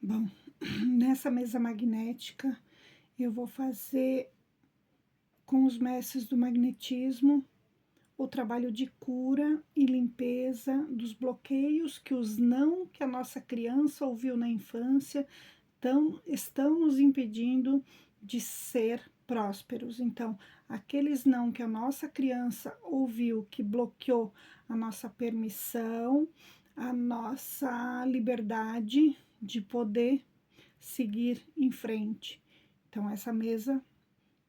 Bom, nessa mesa magnética eu vou fazer com os mestres do magnetismo o trabalho de cura e limpeza dos bloqueios que os não que a nossa criança ouviu na infância estão nos impedindo de ser prósperos. Então, aqueles não que a nossa criança ouviu que bloqueou a nossa permissão, a nossa liberdade de poder seguir em frente. Então, essa mesa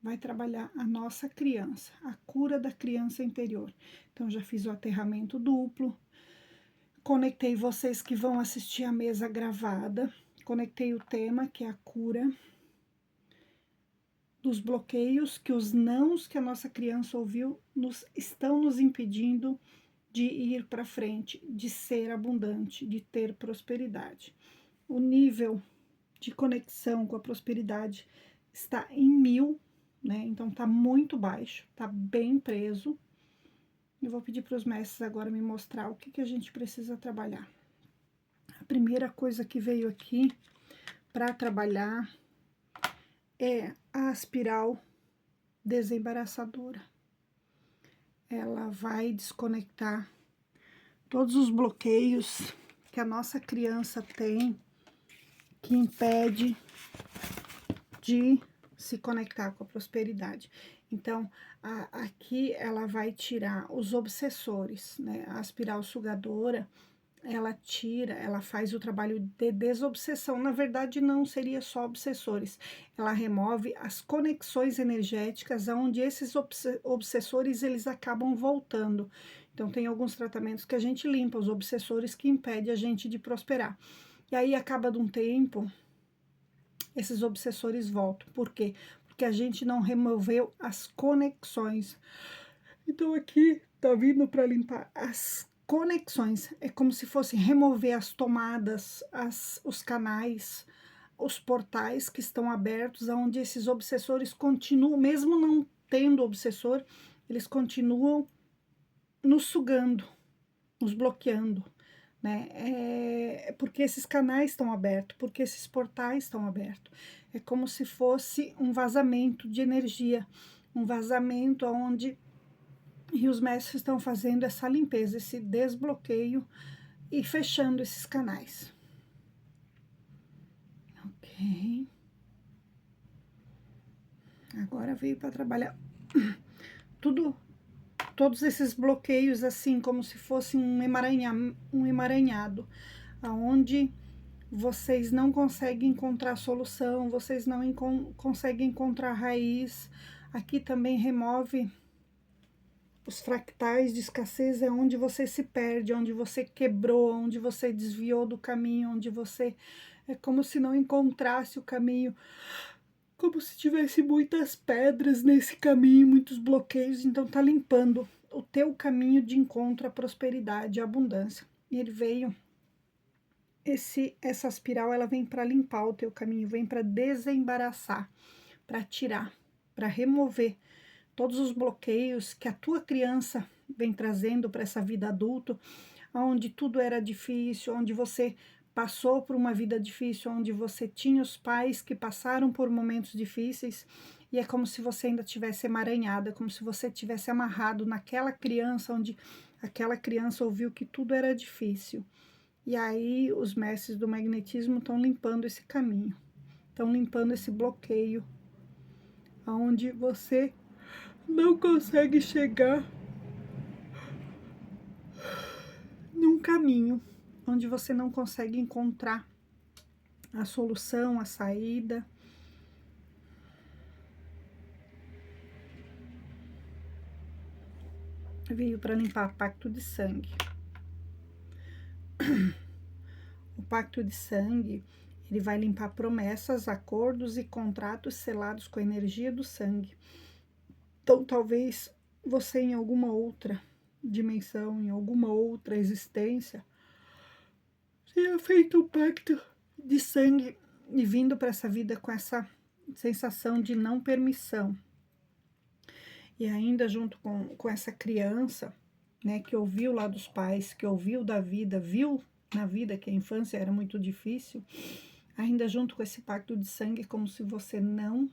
vai trabalhar a nossa criança, a cura da criança interior. Então, já fiz o aterramento duplo, conectei vocês que vão assistir a mesa gravada, conectei o tema, que é a cura dos bloqueios, que os nãos que a nossa criança ouviu estão nos impedindo de ir para frente, de ser abundante, de ter prosperidade. O nível de conexão com a prosperidade está em 1000, né? Então tá muito baixo, tá bem preso. Eu vou pedir para os mestres agora me mostrar o que a gente precisa trabalhar. A primeira coisa que veio aqui para trabalhar é a espiral desembaraçadora. Ela vai desconectar todos os bloqueios que a nossa criança tem, que impede de se conectar com a prosperidade. Então, aqui ela vai tirar os obsessores, né? A espiral sugadora, ela tira, ela faz o trabalho de desobsessão. Na verdade, não seria só obsessores. Ela remove as conexões energéticas onde esses obsessores eles acabam voltando. Então, tem alguns tratamentos que a gente limpa os obsessores que impedem a gente de prosperar. E aí, acaba de um tempo, esses obsessores voltam. Por quê? Porque a gente não removeu as conexões. Então, aqui tá vindo para limpar as conexões. É como se fosse remover as tomadas, os canais, os portais que estão abertos, onde esses obsessores continuam, mesmo não tendo obsessor, eles continuam nos sugando, nos bloqueando, né? Porque esses canais estão abertos, porque esses portais estão abertos. É como se fosse um vazamento de energia, um vazamento onde e os mestres estão fazendo essa limpeza, esse desbloqueio e fechando esses canais. Ok. Agora veio para trabalhar todos esses bloqueios, assim, como se fosse um emaranhado, aonde vocês não conseguem encontrar solução, vocês não conseguem encontrar raiz. Aqui também remove os fractais de escassez, é onde você se perde, onde você quebrou, onde você desviou do caminho, onde você é como se não encontrasse o caminho, como se tivesse muitas pedras nesse caminho, muitos bloqueios. Então tá limpando o teu caminho de encontro à prosperidade, à abundância. E ele veio essa espiral, ela vem para limpar o teu caminho, vem para desembaraçar, para tirar, para remover todos os bloqueios que a tua criança vem trazendo para essa vida adulta, onde tudo era difícil, onde você passou por uma vida difícil, onde você tinha os pais que passaram por momentos difíceis, e é como se você ainda tivesse emaranhada, como se você tivesse amarrado naquela criança, onde aquela criança ouviu que tudo era difícil. E aí os mestres do magnetismo estão limpando esse caminho, estão limpando esse bloqueio, aonde você não consegue chegar num caminho, onde você não consegue encontrar a solução, a saída. Veio para limpar pacto de sangue. O pacto de sangue, ele vai limpar promessas, acordos e contratos selados com a energia do sangue. Então, talvez você em alguma outra dimensão, em alguma outra existência, tenha feito um pacto de sangue e vindo para essa vida com essa sensação de não permissão. E ainda junto com essa criança, né, que ouviu lá dos pais, que ouviu da vida, viu na vida que a infância era muito difícil, ainda junto com esse pacto de sangue, é como se você não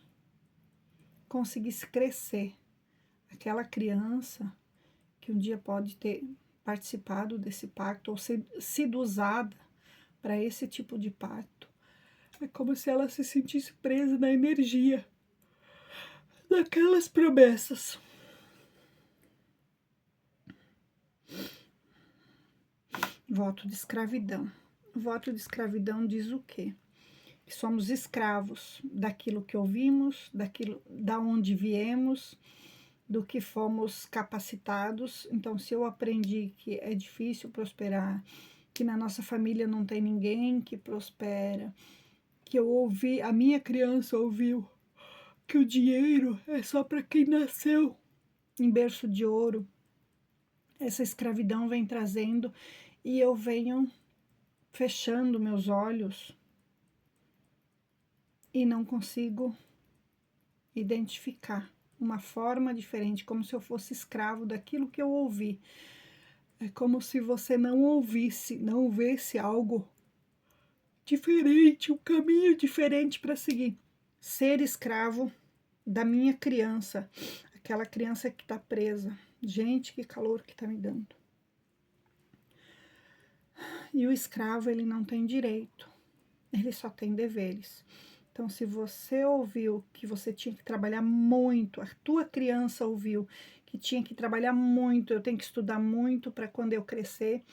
conseguisse crescer. Aquela criança que um dia pode ter participado desse pacto ou sido usada para esse tipo de pacto, é como se ela se sentisse presa na energia daquelas promessas. Voto de escravidão. O voto de escravidão diz o quê? Que somos escravos daquilo que ouvimos, daquilo da onde viemos, do que fomos capacitados. Então, se eu aprendi que é difícil prosperar, que na nossa família não tem ninguém que prospera, que eu ouvi, a minha criança ouviu que o dinheiro é só para quem nasceu em berço de ouro, essa escravidão vem trazendo e eu venho fechando meus olhos e não consigo identificar uma forma diferente, como se eu fosse escravo daquilo que eu ouvi. É como se você não ouvisse, não visse algo diferente, um caminho diferente para seguir. Ser escravo da minha criança, aquela criança que está presa. Gente, que calor que está me dando. E o escravo, ele não tem direito, ele só tem deveres. Então, se você ouviu que você tinha que trabalhar muito, a tua criança ouviu que tinha que trabalhar muito, eu tenho que estudar muito para quando eu crescer,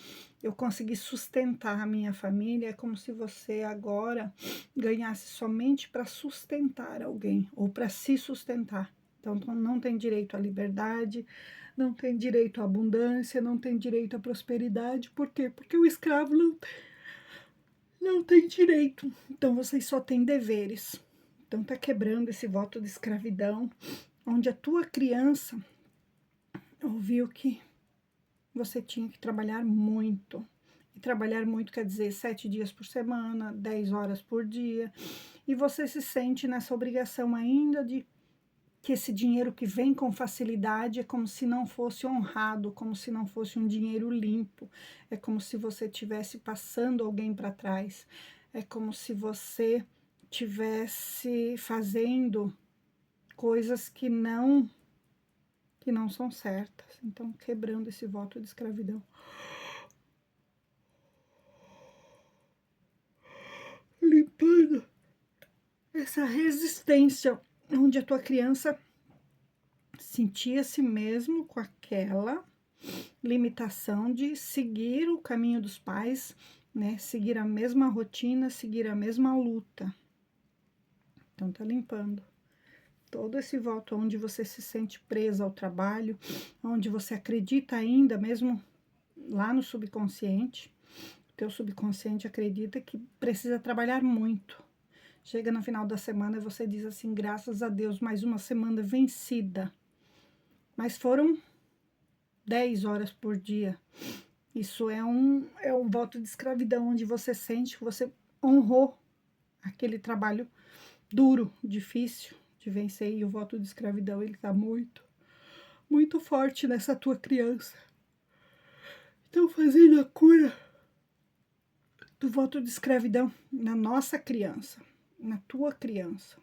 eu conseguir sustentar a minha família, é como se você agora ganhasse somente para sustentar alguém, ou para se sustentar. Então, não tem direito à liberdade, não tem direito à abundância, não tem direito à prosperidade. Por quê? Porque o escravo não tem direito. Então, vocês só têm deveres. Então, tá quebrando esse voto de escravidão, onde a tua criança ouviu que você tinha que trabalhar muito. E trabalhar muito quer dizer 7 dias por semana, 10 horas por dia. E você se sente nessa obrigação ainda de que esse dinheiro que vem com facilidade é como se não fosse honrado, como se não fosse um dinheiro limpo, é como se você estivesse passando alguém para trás, é como se você estivesse fazendo coisas que não são certas. Então, quebrando esse voto de escravidão. Limpando essa resistência, onde a tua criança sentia-se mesmo com aquela limitação de seguir o caminho dos pais, né? Seguir a mesma rotina, seguir a mesma luta. Então, tá limpando todo esse voto onde você se sente presa ao trabalho, onde você acredita ainda, mesmo lá no subconsciente, teu subconsciente acredita que precisa trabalhar muito. Chega no final da semana e você diz assim, graças a Deus, mais uma semana vencida. Mas foram 10 horas por dia. Isso é um voto de escravidão, onde você sente que você honrou aquele trabalho duro, difícil de vencer. E o voto de escravidão, ele tá muito, muito forte nessa tua criança. Então, fazendo a cura do voto de escravidão na nossa criança, na tua criança.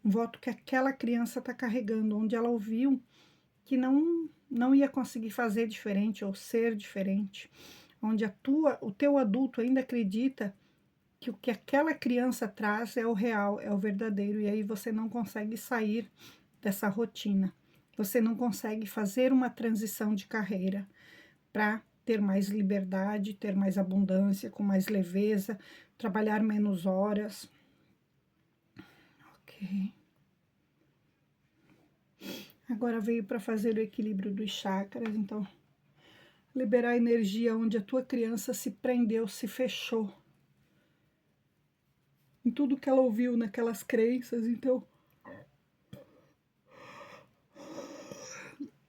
Um voto que aquela criança está carregando, onde ela ouviu que não ia conseguir fazer diferente ou ser diferente, onde o teu adulto ainda acredita que o que aquela criança traz é o real, é o verdadeiro, e aí você não consegue sair dessa rotina, você não consegue fazer uma transição de carreira para ter mais liberdade, ter mais abundância, com mais leveza, trabalhar menos horas. Ok. Agora veio para fazer o equilíbrio dos chakras, então liberar a energia onde a tua criança se prendeu, se fechou em tudo que ela ouviu, naquelas crenças. Então,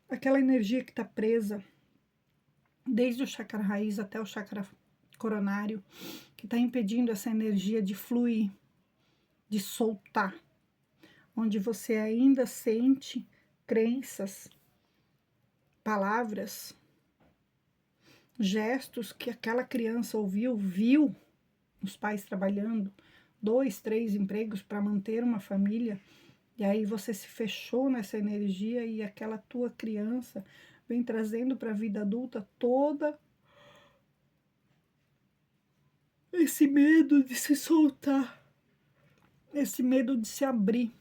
aquela energia que está presa, desde o chakra raiz até o chakra coronário, que está impedindo essa energia de fluir, de soltar, onde você ainda sente crenças, palavras, gestos que aquela criança ouviu, viu, os pais trabalhando 2, 3 empregos para manter uma família, e aí você se fechou nessa energia e aquela tua criança vem trazendo para a vida adulta toda esse medo de se soltar, esse medo de se abrir,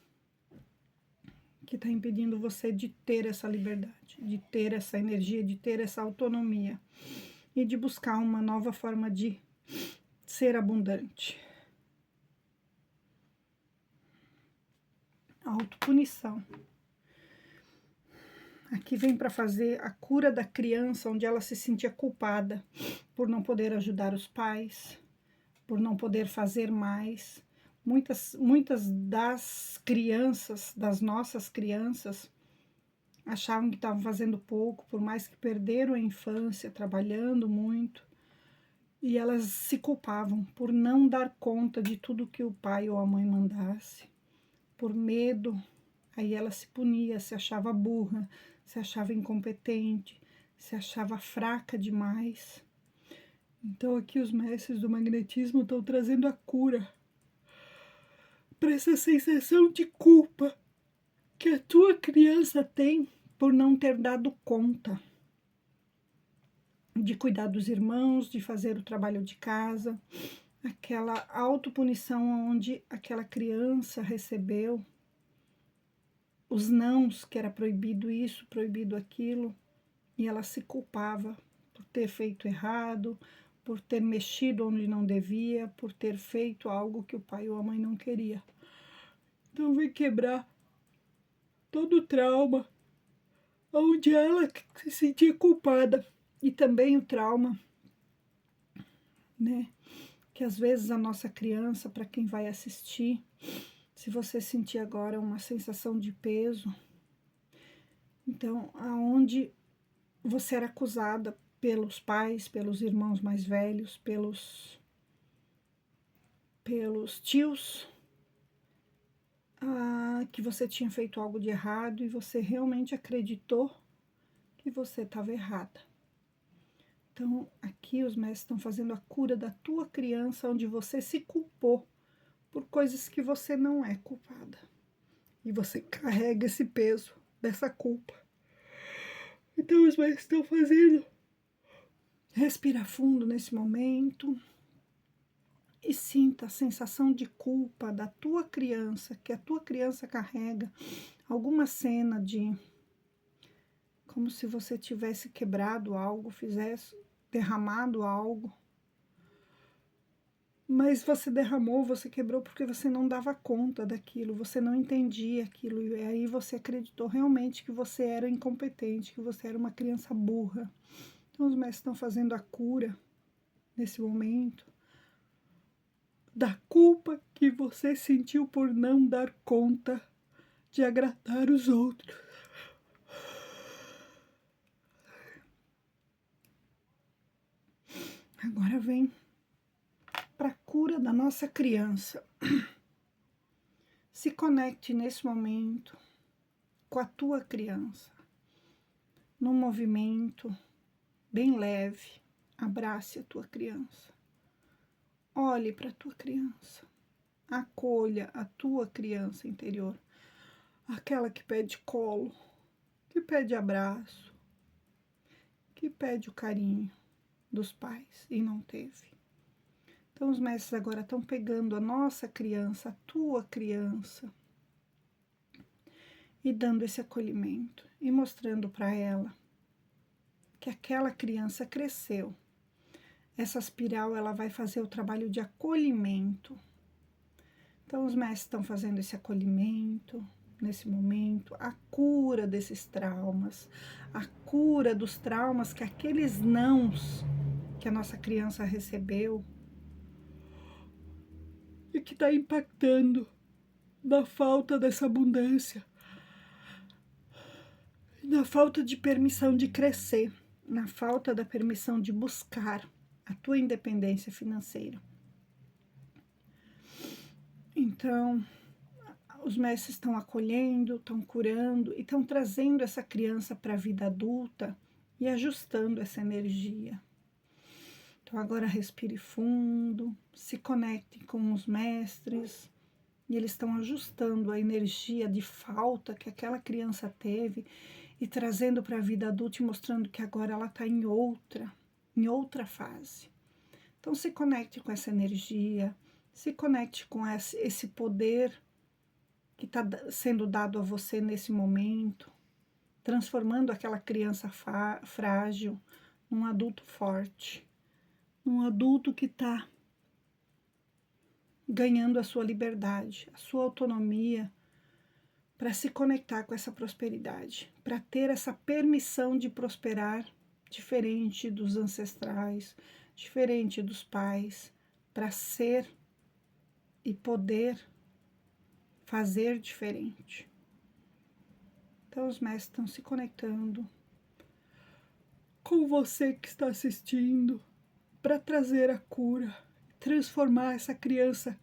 que está impedindo você de ter essa liberdade, de ter essa energia, de ter essa autonomia e de buscar uma nova forma de ser abundante. Autopunição. Aqui vem para fazer a cura da criança, onde ela se sentia culpada por não poder ajudar os pais, por não poder fazer mais. Muitas das crianças, das nossas crianças, achavam que estavam fazendo pouco, por mais que perderam a infância, trabalhando muito, e elas se culpavam por não dar conta de tudo que o pai ou a mãe mandasse, por medo. Aí ela se punia, se achava burra, se achava incompetente, se achava fraca demais. Então aqui os mestres do magnetismo estão trazendo a cura para essa sensação de culpa que a tua criança tem por não ter dado conta de cuidar dos irmãos, de fazer o trabalho de casa, aquela autopunição onde aquela criança recebeu os nãos, que era proibido isso, proibido aquilo, e ela se culpava por ter feito errado, por ter mexido onde não devia, por ter feito algo que o pai ou a mãe não queria. Então vem quebrar todo o trauma, onde ela se sentia culpada, e também o trauma, né? Que às vezes a nossa criança, para quem vai assistir, se você sentir agora uma sensação de peso, então aonde você era acusada pelos pais, pelos irmãos mais velhos, pelos tios, que você tinha feito algo de errado e você realmente acreditou que você estava errada. Então, aqui os mestres estão fazendo a cura da tua criança, onde você se culpou por coisas que você não é culpada. E você carrega esse peso dessa culpa. Então, os mestres estão fazendo. Respira fundo nesse momento e sinta a sensação de culpa da tua criança, que a tua criança carrega alguma cena de como se você tivesse quebrado algo, fizesse derramado algo, mas você derramou, você quebrou porque você não dava conta daquilo, você não entendia aquilo, e aí você acreditou realmente que você era incompetente, que você era uma criança burra. Então os mestres estão fazendo a cura nesse momento da culpa que você sentiu por não dar conta de agradar os outros. Agora vem para a cura da nossa criança. Se conecte nesse momento com a tua criança, num movimento bem leve. Abrace a tua criança. Olhe para a tua criança. Acolha a tua criança interior. Aquela que pede colo, que pede abraço, que pede o carinho dos pais e não teve. Então os mestres agora estão pegando a nossa criança, a tua criança, e dando esse acolhimento e mostrando para ela que aquela criança cresceu. Essa espiral ela vai fazer o trabalho de acolhimento. Então os mestres estão fazendo esse acolhimento nesse momento, a cura desses traumas, a cura dos traumas que aqueles nãos que a nossa criança recebeu e que está impactando na falta dessa abundância, na falta de permissão de crescer, na falta da permissão de buscar a tua independência financeira. Então, os mestres estão acolhendo, estão curando e estão trazendo essa criança para a vida adulta e ajustando essa energia. Então agora respire fundo, se conecte com os mestres, e eles estão ajustando a energia de falta que aquela criança teve e trazendo para a vida adulta e mostrando que agora ela está em outra fase. Então se conecte com essa energia, se conecte com esse poder que está sendo dado a você nesse momento, transformando aquela criança frágil num adulto forte, num adulto que está ganhando a sua liberdade, a sua autonomia, para se conectar com essa prosperidade, para ter essa permissão de prosperar diferente dos ancestrais, diferente dos pais, para ser e poder fazer diferente. Então os mestres estão se conectando com você que está assistindo para trazer a cura, transformar essa criança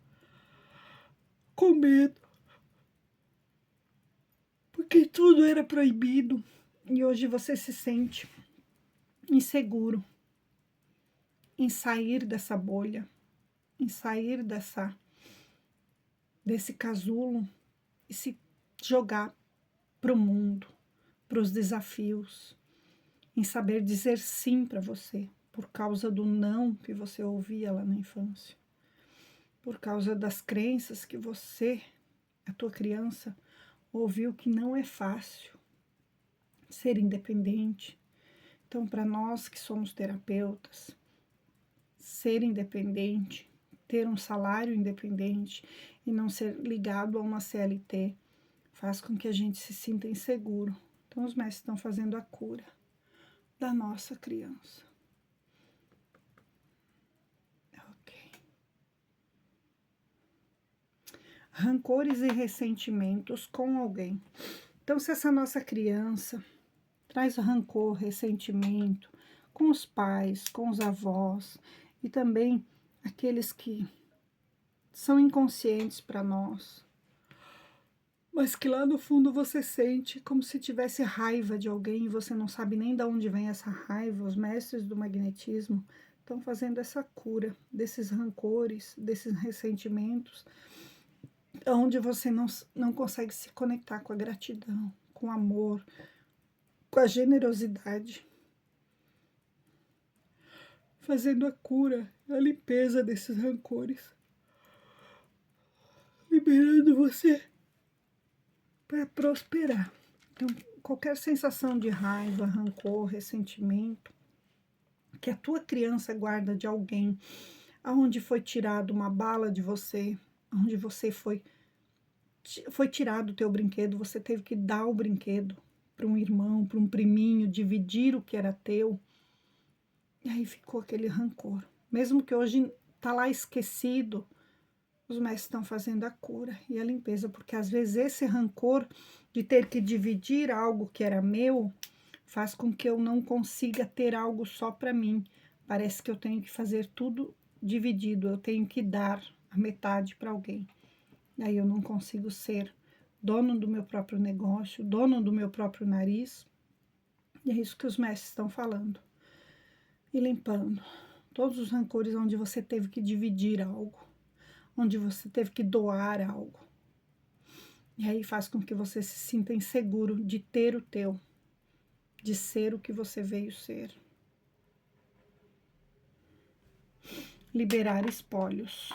com medo, porque tudo era proibido e hoje você se sente inseguro em sair dessa bolha, em sair desse casulo e se jogar para o mundo, para os desafios, em saber dizer sim para você, por causa do não que você ouvia lá na infância, por causa das crenças que você, a tua criança, ouviu que não é fácil ser independente. Então, para nós que somos terapeutas, ser independente, ter um salário independente e não ser ligado a uma CLT, faz com que a gente se sinta inseguro. Então, os mestres estão fazendo a cura da nossa criança. Ok. Rancores e ressentimentos com alguém. Então, se essa nossa criança traz rancor, ressentimento com os pais, com os avós e também aqueles que são inconscientes para nós, mas que lá no fundo você sente como se tivesse raiva de alguém e você não sabe nem de onde vem essa raiva. Os mestres do magnetismo estão fazendo essa cura desses rancores, desses ressentimentos, onde você não consegue se conectar com a gratidão, com o amor, com a generosidade, fazendo a cura, a limpeza desses rancores, liberando você para prosperar. Então, qualquer sensação de raiva, rancor, ressentimento que a tua criança guarda de alguém, aonde foi tirado uma bala de você, onde você foi tirado o teu brinquedo, você teve que dar o brinquedo para um irmão, para um priminho, dividir o que era teu, e aí ficou aquele rancor. Mesmo que hoje está lá esquecido, os mestres estão fazendo a cura e a limpeza, porque às vezes esse rancor de ter que dividir algo que era meu faz com que eu não consiga ter algo só para mim. Parece que eu tenho que fazer tudo dividido, eu tenho que dar a metade para alguém. Aí eu não consigo ser dono do meu próprio negócio, dono do meu próprio nariz. E é isso que os mestres estão falando. E limpando todos os rancores onde você teve que dividir algo, onde você teve que doar algo. E aí faz com que você se sinta inseguro de ter o teu, de ser o que você veio ser. Liberar espólios.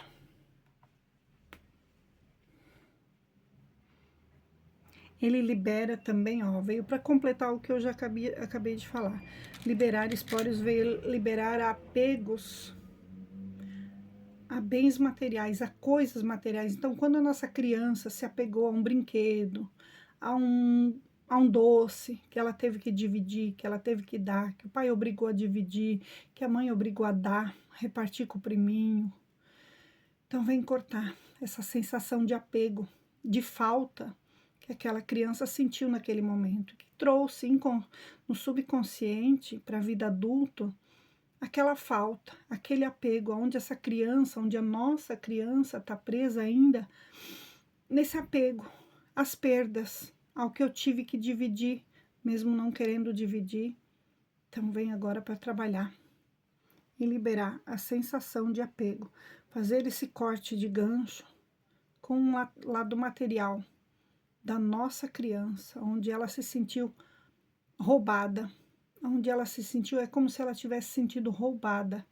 Ele libera também, ó, veio para completar o que eu já acabei de falar. Liberar espólios veio liberar apegos a bens materiais, a coisas materiais. Então, quando a nossa criança se apegou a um brinquedo, a um doce que ela teve que dividir, que ela teve que dar, que o pai obrigou a dividir, que a mãe obrigou a dar, repartir com o priminho. Então, vem cortar essa sensação de apego, de falta que aquela criança sentiu naquele momento, que trouxe no subconsciente para a vida adulta aquela falta, aquele apego, onde essa criança, onde a nossa criança está presa ainda nesse apego, às perdas, ao que eu tive que dividir, mesmo não querendo dividir. Então vem agora para trabalhar e liberar a sensação de apego. Fazer esse corte de gancho com o lado material da nossa criança, onde ela se sentiu roubada, onde ela se sentiu, é como se ela tivesse sentido roubada,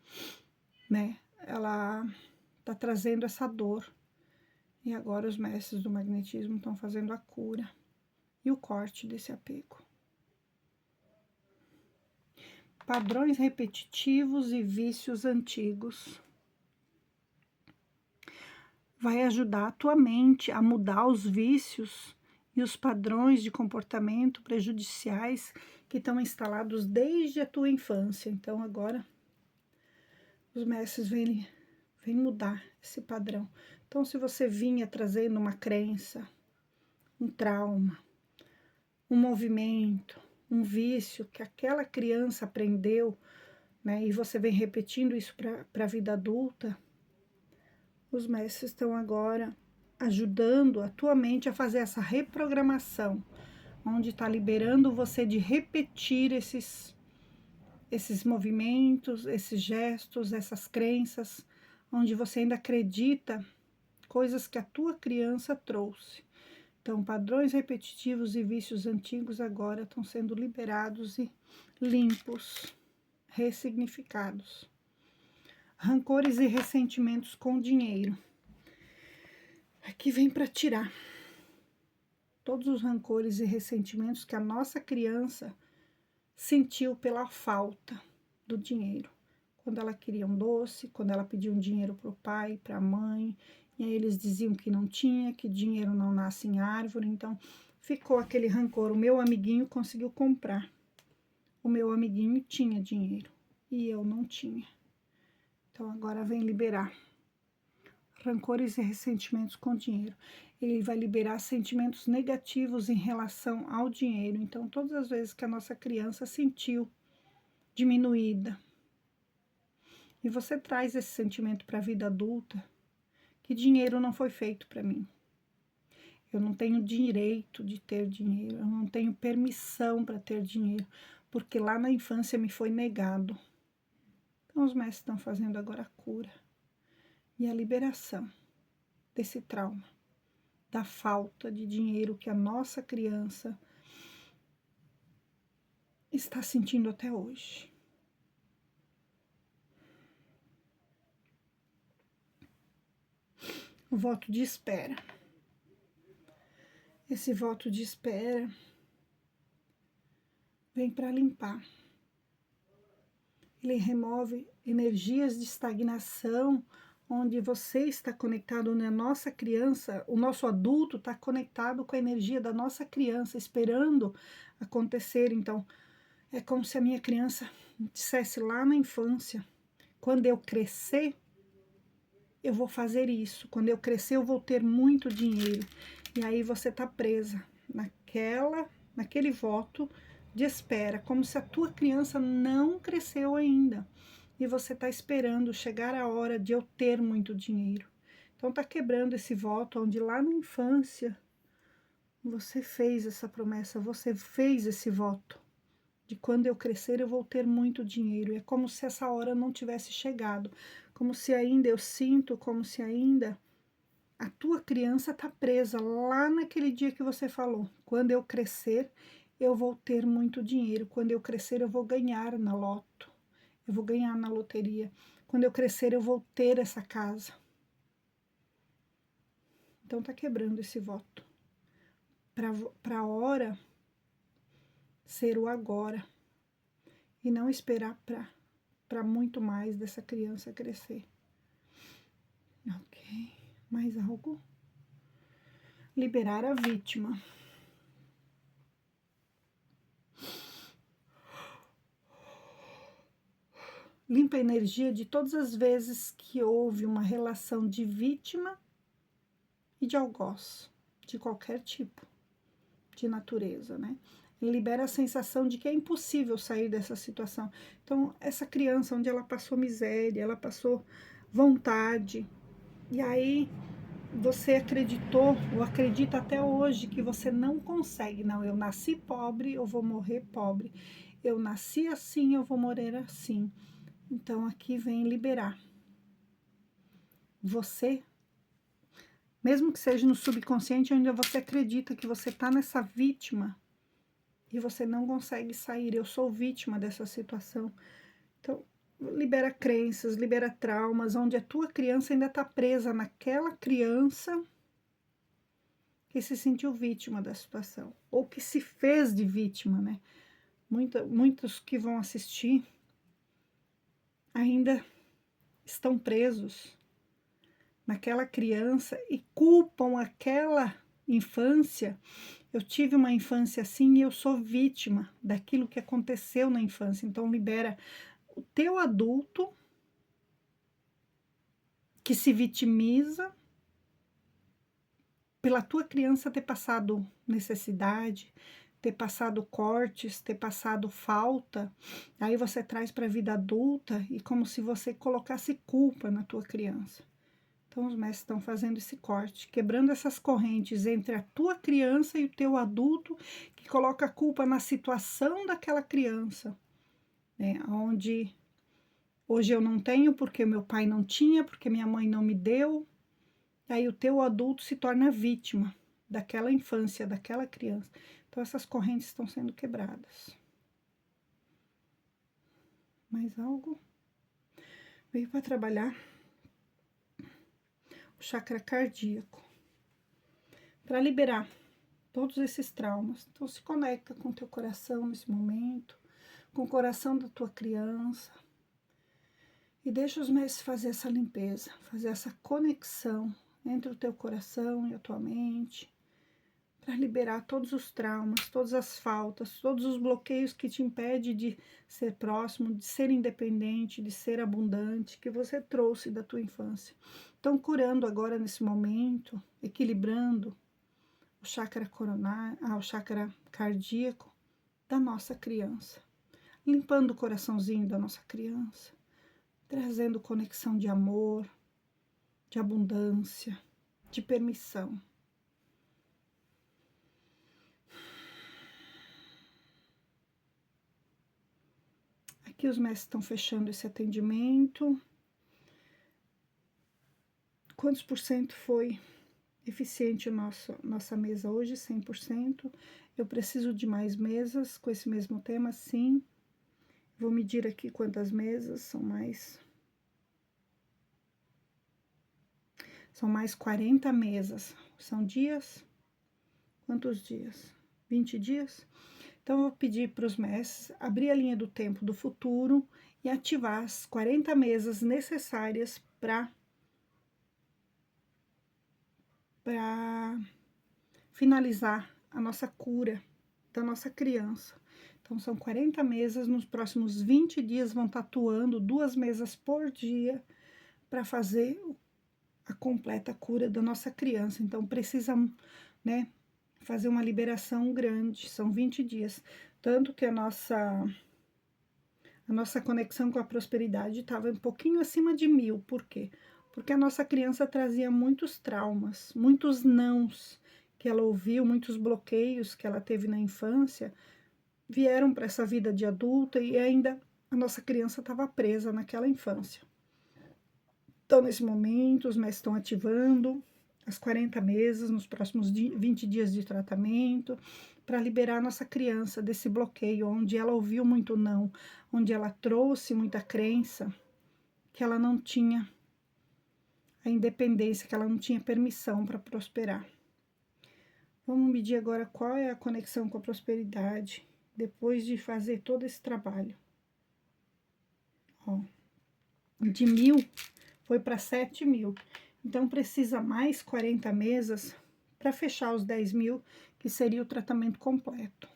né? Ela tá trazendo essa dor. E agora os mestres do magnetismo estão fazendo a cura e o corte desse apego. Padrões repetitivos e vícios antigos. Vai ajudar a tua mente a mudar os vícios e os padrões de comportamento prejudiciais que estão instalados desde a tua infância. Então, agora, os mestres vêm mudar esse padrão. Então, se você vinha trazendo uma crença, um trauma, um movimento, um vício que aquela criança aprendeu, né, e você vem repetindo isso para a vida adulta, os mestres estão agora ajudando a tua mente a fazer essa reprogramação, onde está liberando você de repetir esses movimentos, esses gestos, essas crenças, onde você ainda acredita coisas que a tua criança trouxe. Então, padrões repetitivos e vícios antigos agora estão sendo liberados e limpos, ressignificados. Rancores e ressentimentos com dinheiro. Aqui vem para tirar todos os rancores e ressentimentos que a nossa criança sentiu pela falta do dinheiro. Quando ela queria um doce, quando ela pedia um dinheiro para o pai, para a mãe, e aí eles diziam que não tinha, que dinheiro não nasce em árvore, então ficou aquele rancor. O meu amiguinho conseguiu comprar, o meu amiguinho tinha dinheiro e eu não tinha. Então agora vem liberar rancores e ressentimentos com dinheiro. Ele vai liberar sentimentos negativos em relação ao dinheiro. Então, todas as vezes que a nossa criança sentiu diminuída, e você traz esse sentimento para a vida adulta, que dinheiro não foi feito para mim. Eu não tenho direito de ter dinheiro, eu não tenho permissão para ter dinheiro, porque lá na infância me foi negado. Então, os mestres estão fazendo agora a cura e a liberação desse trauma, da falta de dinheiro que a nossa criança está sentindo até hoje. O voto de espera. Esse voto de espera vem para limpar. Ele remove energias de estagnação, onde você está conectado na nossa criança, o nosso adulto está conectado com a energia da nossa criança, esperando acontecer. Então, é como se a minha criança dissesse lá na infância, quando eu crescer, eu vou fazer isso. Quando eu crescer, eu vou ter muito dinheiro. E aí você está presa naquele voto de espera, como se a tua criança não cresceu ainda. E você está esperando chegar a hora de eu ter muito dinheiro. Então está quebrando esse voto, onde lá na infância você fez essa promessa, você fez esse voto de quando eu crescer eu vou ter muito dinheiro. É como se essa hora não tivesse chegado, como se ainda eu sinto, como se ainda a tua criança está presa lá naquele dia que você falou. Quando eu crescer, eu vou ter muito dinheiro. Quando eu crescer, eu vou ganhar na loto. Eu vou ganhar na loteria. Quando eu crescer, eu vou ter essa casa. Então, tá quebrando esse voto. Para a hora ser o agora. E não esperar para muito mais dessa criança crescer. Ok. Mais algo? Liberar a vítima. Limpa a energia de todas as vezes que houve uma relação de vítima e de algoz, de qualquer tipo de natureza, né? Libera a sensação de que é impossível sair dessa situação. Então, essa criança, onde ela passou miséria, ela passou vontade, e aí você acreditou, ou acredita até hoje, que você não consegue. Não, eu nasci pobre, eu vou morrer pobre. Eu nasci assim, eu vou morrer assim. Então, aqui vem liberar. Você, mesmo que seja no subconsciente, onde você acredita que você está nessa vítima e você não consegue sair. Eu sou vítima dessa situação. Então, libera crenças, libera traumas, onde a tua criança ainda está presa naquela criança que se sentiu vítima da situação, ou que se fez de vítima, né? Muitos que vão assistir ainda estão presos naquela criança e culpam aquela infância. Eu tive uma infância assim e eu sou vítima daquilo que aconteceu na infância. Então, libera o teu adulto que se vitimiza pela tua criança ter passado necessidade, ter passado cortes, ter passado falta. Aí você traz para a vida adulta e como se você colocasse culpa na tua criança. Então, os mestres estão fazendo esse corte, quebrando essas correntes entre a tua criança e o teu adulto, que coloca a culpa na situação daquela criança, né? Onde hoje eu não tenho porque meu pai não tinha, porque minha mãe não me deu. Aí o teu adulto se torna vítima daquela infância, daquela criança. Então, essas correntes estão sendo quebradas. Mais algo? Veio para trabalhar o chakra cardíaco, para liberar todos esses traumas. Então, se conecta com o teu coração nesse momento, com o coração da tua criança, e deixa os mestres fazer essa limpeza, fazer essa conexão entre o teu coração e a tua mente, para liberar todos os traumas, todas as faltas, todos os bloqueios que te impedem de ser próximo, de ser independente, de ser abundante, que você trouxe da tua infância. Então, curando agora nesse momento, equilibrando o chakra coronário, o chakra cardíaco da nossa criança, limpando o coraçãozinho da nossa criança, trazendo conexão de amor, de abundância, de permissão. Aqui os mestres estão fechando esse atendimento. Quantos por cento foi eficiente nossa mesa hoje? 100%. Eu preciso de mais mesas com esse mesmo tema? Sim. Vou medir aqui quantas mesas, são mais 40 mesas. São dias? Quantos dias? 20 dias? Então, eu vou pedir para os mestres abrir a linha do tempo do futuro e ativar as 40 mesas necessárias para finalizar a nossa cura da nossa criança. Então, são 40 mesas, nos próximos 20 dias vão estar atuando 2 mesas por dia para fazer a completa cura da nossa criança. Então, precisa, né, fazer uma liberação grande, são 20 dias. Tanto que a nossa conexão com a prosperidade estava um pouquinho acima de 1000. Por quê? Porque a nossa criança trazia muitos traumas, muitos nãos que ela ouviu, muitos bloqueios que ela teve na infância, vieram para essa vida de adulta e ainda a nossa criança estava presa naquela infância. Então, nesse momento, os mestres estão ativando as 40 mesas nos próximos 20 dias de tratamento, para liberar a nossa criança desse bloqueio, onde ela ouviu muito não, onde ela trouxe muita crença, que ela não tinha a independência, que ela não tinha permissão para prosperar. Vamos medir agora qual é a conexão com a prosperidade, depois de fazer todo esse trabalho. Ó, de 1000 foi para 7000. Então, precisa mais 40 mesas para fechar os 10.000, que seria o tratamento completo.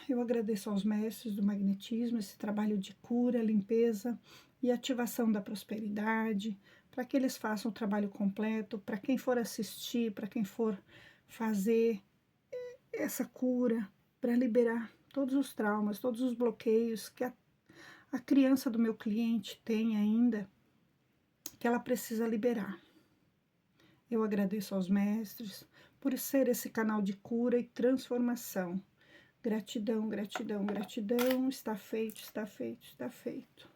Eu agradeço aos mestres do magnetismo, esse trabalho de cura, limpeza e ativação da prosperidade, para que eles façam o trabalho completo, para quem for assistir, para quem for fazer essa cura, para liberar todos os traumas, todos os bloqueios que a criança do meu cliente tem ainda, que ela precisa liberar. Eu agradeço aos mestres por ser esse canal de cura e transformação. Gratidão, gratidão, gratidão. Está feito, está feito, está feito.